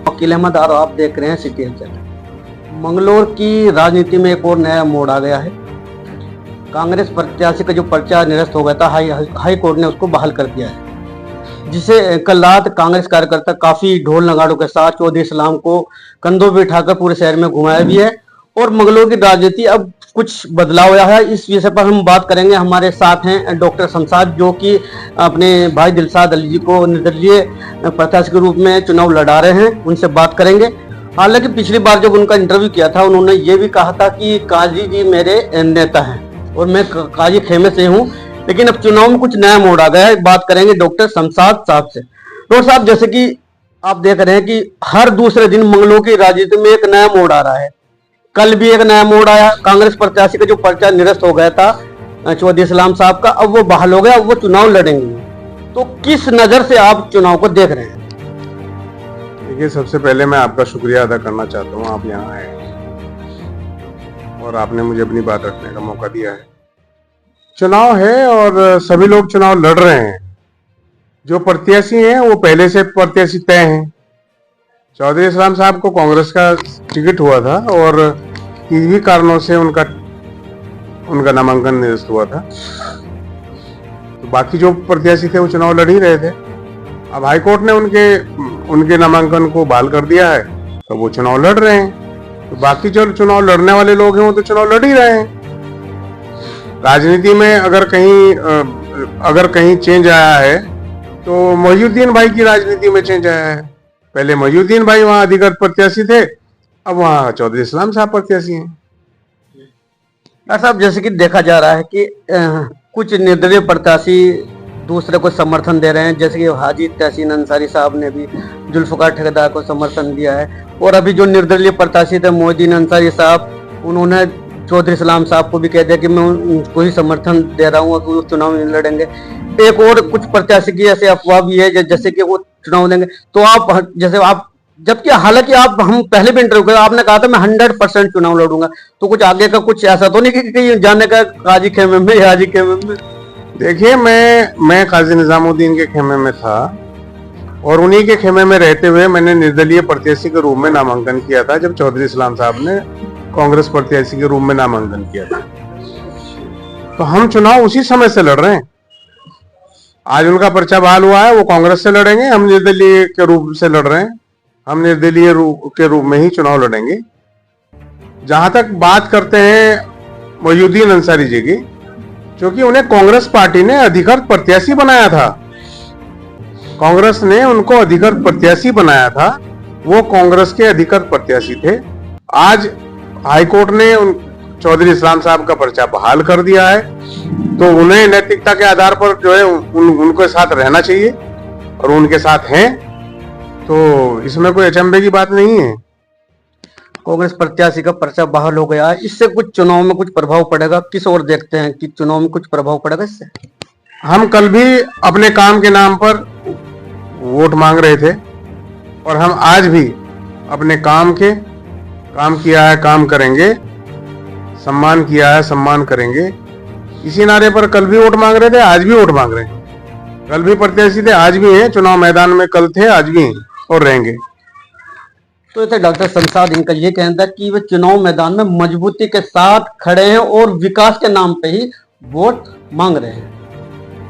वकील अहमद और आप देख रहे हैं सिटी चैनल। मंगलौर की राजनीति में एक और नया मोड़ आ गया है। कांग्रेस प्रत्याशी का जो पर्चा निरस्त हो गया था, हाई कोर्ट ने उसको बहाल कर दिया है, जिसे कल रात कांग्रेस कार्यकर्ता काफी ढोल नगाड़ों के साथ चौधरी इस्लाम को कंधों पर बिठाकर पूरे शहर में घुमाया भी है। और मंगलौर की राजनीति अब कुछ बदलाव हुआ है। इस विषय पर हम बात करेंगे। हमारे साथ हैं डॉक्टर शमशाद, जो कि अपने भाई दिलशाद अली जी को निर्दलीय प्रत्याशी के रूप में चुनाव लड़ा रहे हैं। उनसे बात करेंगे। हालांकि पिछली बार जब उनका इंटरव्यू किया था, उन्होंने ये भी कहा था कि काजी जी मेरे नेता हैं और मैं काजी खेमे से हूँ, लेकिन अब चुनाव में कुछ नया मोड़ आ गया है। बात करेंगे डॉक्टर शमशाद साहब से। डॉक्टर साहब, जैसे कि आप देख रहे हैं कि हर दूसरे दिन मंगलौर की राजनीति में एक नया मोड़ आ रहा है। कल भी एक नया मोड़ आया। कांग्रेस प्रत्याशी का जो पर्चा निरस्त हो गया था चौधरी इस्लाम साहब का, अब वो बहाल हो गया, अब वो चुनाव लड़ेंगे। तो किस नजर से आप चुनाव को देख रहे हैं? देखिए, सबसे पहले मैं आपका शुक्रिया अदा करना चाहता हूँ, आप यहाँ आए और आपने मुझे अपनी बात रखने का मौका दिया है। चुनाव है और सभी लोग चुनाव लड़ रहे हैं। जो प्रत्याशी हैं वो पहले से प्रत्याशी तय हैं। चौधरी इस्लाम साहब को कांग्रेस का टिकट हुआ था और किसी कारणों से उनका नामांकन निरस्त हुआ था। तो बाकी जो प्रत्याशी थे वो चुनाव लड़ ही रहे थे। अब हाईकोर्ट ने उनके नामांकन को बहाल कर दिया है, तो वो चुनाव लड़ रहे हैं। तो बाकी जो चुनाव लड़ने वाले लोग हैं वो तो चुनाव लड़ ही रहे हैं। राजनीति में अगर कहीं चेंज आया है तो मोहिउद्दीन भाई की राजनीति में चेंज आया है। पहले मोहिउद्दीन भाई वहां अधिकृत प्रत्याशी थे, अब वहां चौधरी इस्लाम साहब प्रत्याशी हैं। डॉक्टर साहब, जैसे कि देखा जा रहा है कि कुछ निर्दलीय प्रत्याशी दूसरे को समर्थन दे रहे हैं, जैसे कि हाजी तहसीन अंसारी साहब ने भी जुल्फकार ठेकेदार को समर्थन दिया है। और अभी जो निर्दलीय प्रत्याशी थे मोहिउद्दीन अंसारी साहब, उन्होंने चौधरी इस्लाम साहब को भी कह दिया कि मैं उनको ही समर्थन दे रहा हूँ, वो चुनाव नहीं लड़ेंगे। एक और कुछ प्रत्याशी की ऐसे अफवाह भी है जैसे कि वो चुनाव देंगे। तो आप जैसे आप, जबकि हालांकि आप, हम पहले भी इंटरव्यू किया, आपने कहा था मैं 100% चुनाव लड़ूंगा। तो कुछ आगे का कुछ ऐसा तो नहीं कि जाने का काजी खेमे में या हाजी खेमे में? देखिए, मैं काजी निजामुद्दीन के खेमे में था और उन्हीं के खेमे में रहते हुए मैंने निर्दलीय प्रत्याशी के रूप में नामांकन किया था, जब चौधरी इस्लाम साहब ने कांग्रेस प्रत्याशी के रूप में नामांकन किया था। तो हम चुनाव उसी समय से लड़ रहे हैं। आज उनका पर्चा बहाल हुआ है, वो कांग्रेस से लड़ेंगे, हम निर्दलीय के रूप से लड़ रहे हैं। हम निर्दलीय के रूप में ही चुनाव लड़ेंगे। जहां तक बात करते हैं मोहिउद्दीन अंसारी जी की, क्योंकि उन्हें कांग्रेस पार्टी ने अधिकृत प्रत्याशी बनाया था। कांग्रेस ने उनको अधिकृत प्रत्याशी बनाया था, वो कांग्रेस के अधिकृत प्रत्याशी थे। आज हाईकोर्ट ने चौधरी इस्लाम साहब का पर्चा बहाल कर दिया है, तो उन्हें नैतिकता के आधार पर जो है उनके साथ रहना चाहिए और उनके साथ हैं। तो इसमें कोई अचंभे की बात नहीं है। कांग्रेस प्रत्याशी का पर्चा बहाल हो गया है, इससे कुछ चुनाव में कुछ प्रभाव पड़ेगा? किस ओर देखते हैं कि चुनाव में कुछ प्रभाव पड़ेगा इससे? हम कल भी अपने काम के नाम पर वोट मांग रहे थे और हम आज भी अपने काम किया है, काम करेंगे, सम्मान किया है, सम्मान करेंगे। इसी नारे पर कल भी वोट मांग रहे थे, आज भी वोट मांग रहे हैं। कल भी प्रत्याशी थे, आज भी हैं। चुनाव मैदान में कल थे, आज भी हैं और रहेंगे। तो इसे डॉक्टर शमशाद, इनका ये कहना था कि वे चुनाव मैदान में मजबूती के साथ खड़े हैं और विकास के नाम पे ही वोट मांग रहे हैं।